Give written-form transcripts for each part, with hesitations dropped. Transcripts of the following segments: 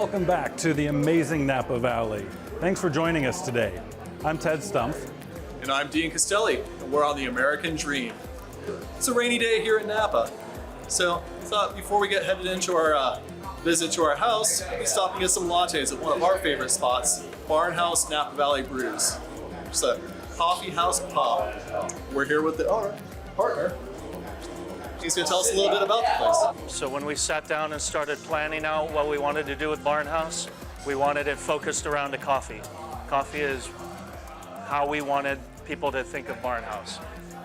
Welcome back to the amazing Napa Valley. Thanks for joining us today. I'm Ted Stumpf. And I'm Dean Castelli, and we're on the American Dream. It's a rainy day here in Napa, so I thought before we get headed into our visit to our house, we'd stop and get some lattes at one of our favorite spots, Barnhouse Napa Valley Brews. Just a coffee house pub. We're here with the owner, partner. He's going to tell us a little bit about the place. So when we sat down and started planning out what we wanted to do with Barnhouse, we wanted it focused around the coffee. Coffee is how we wanted people to think of Barnhouse.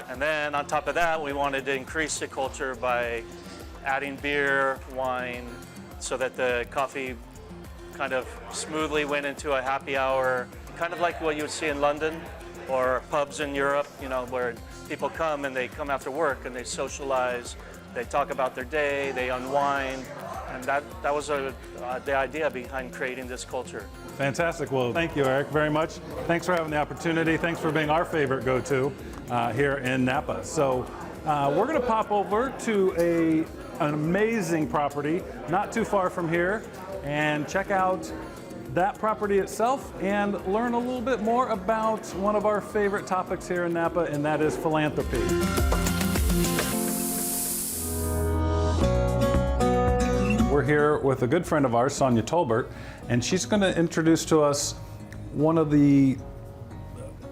And then on top of that, we wanted to increase the culture by adding beer, wine, so that the coffee kind of smoothly went into a happy hour, kind of like what you would see in London or pubs in Europe, you know, where people come and they come after work and they socialize, they talk about their day, they unwind, and that was the idea behind creating this culture. Fantastic. Well, thank you, Eric, very much. Thanks for having the opportunity. Thanks for being our favorite go-to here in Napa. So we're going to pop over to an amazing property not too far from here and check out that property itself and learn a little bit more about one of our favorite topics here in Napa, and that is philanthropy. We're here with a good friend of ours, Sonia Tolbert, and she's going to introduce to us one of the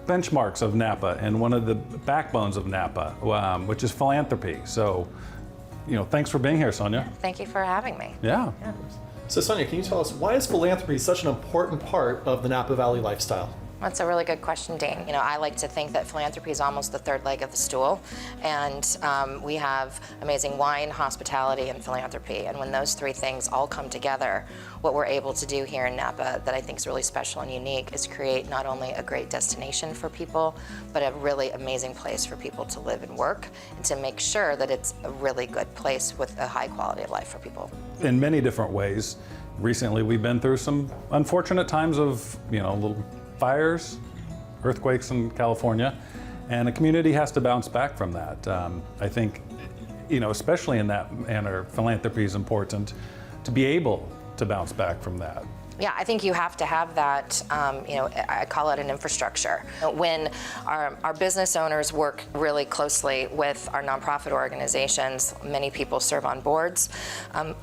benchmarks of Napa and one of the backbones of Napa, which is philanthropy. So, you know, thanks for being here, Sonia. Thank you for having me. Yeah. So Sonia, can you tell us, why is philanthropy such an important part of the Napa Valley lifestyle? That's a really good question, Dean. You know, I like to think that philanthropy is almost the third leg of the stool, and we have amazing wine, hospitality, and philanthropy. And when those three things all come together, what we're able to do here in Napa that I think is really special and unique is create not only a great destination for people, but a really amazing place for people to live and work, and to make sure that it's a really good place with a high quality of life for people. In many different ways. Recently, we've been through some unfortunate times of, you know, little fires, earthquakes in California, and a community has to bounce back from that. I think, you know, especially in that manner, philanthropy is important to be able to bounce back from that. Yeah, I think you have to have that, you know, I call it an infrastructure. When our business owners work really closely with our nonprofit organizations, many people serve on boards,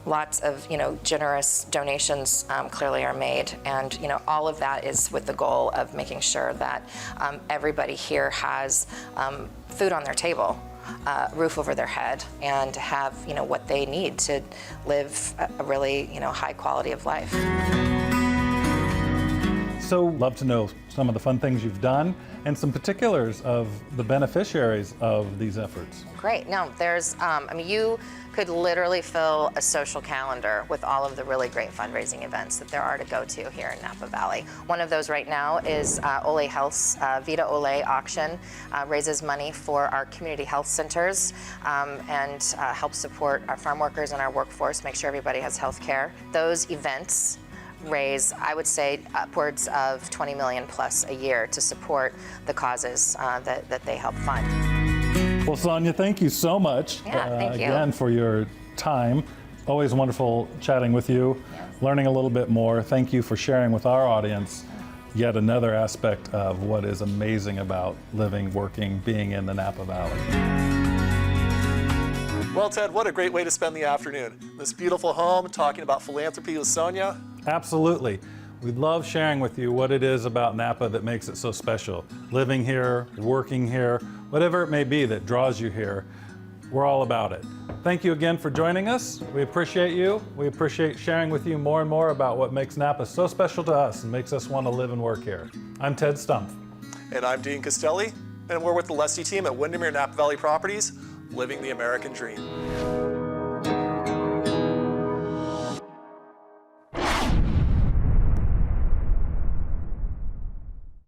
lots of, you know, generous donations clearly are made, and, you know, all of that is with the goal of making sure that everybody here has food on their table, roof over their head, and have, you know, what they need to live a really, you know, high quality of life. So, love to know some of the fun things you've done and some particulars of the beneficiaries of these efforts. Great. No, there's, I mean, you could literally fill a social calendar with all of the really great fundraising events that there are to go to here in Napa Valley. One of those right now is Ole Health's Vida Ole auction, raises money for our community health centers and helps support our farm workers and our workforce, make sure everybody has health care. Those events raise, I would say, upwards of $20 million plus a year to support the causes that they help fund. Well, Sonia, thank you so much again for your time. Always wonderful chatting with you, learning a little bit more. Thank you for sharing with our audience yet another aspect of what is amazing about living, working, being in the Napa Valley. Well, Ted, what a great way to spend the afternoon. This beautiful home, talking about philanthropy with Sonia. Absolutely. We love sharing with you what it is about Napa that makes it so special. Living here, working here, whatever it may be that draws you here, we're all about it. Thank you again for joining us. We appreciate you. We appreciate sharing with you more and more about what makes Napa so special to us and makes us want to live and work here. I'm Ted Stumpf. And I'm Dean Castelli, and we're with the Leslie team at Windermere Napa Valley Properties, living the American dream.